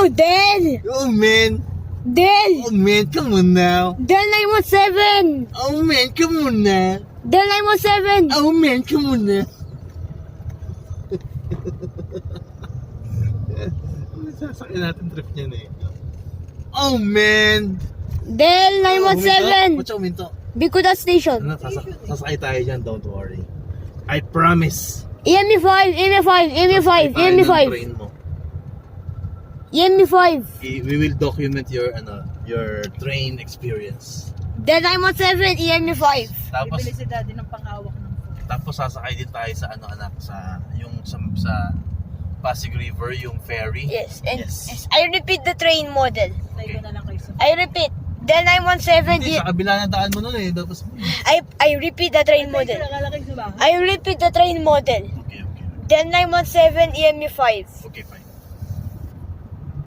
Del! Oh man! Del! Oh man, come on now! Del 917! Oh man, come on now! Del 917! Oh man, come on now! Sasakyan natin trip niya na eh. Oh man! Del 917! What's yung minto? Bikuda Station. Ano, sasakay tayo dyan, don't worry. I promise. EME5, EME5, EME5, EME5, Train mo. EME5. We will document your train experience. Del 917, EME5. Tapos Bibili si daddy ng panghawak ng phone. tapos sasakay din tayo sa anak sa Pasig River, yung ferry. Yes, and Yes. yes, I repeat the train model. Tayo ko na lang kayo sa I repeat, Del 917, Hindi, sa kabila ng daan mo nun eh. Tapos, I repeat the train model. nakalakay sa bahay. I repeat the train model. okay. Del 917, EME5. Okay, fine.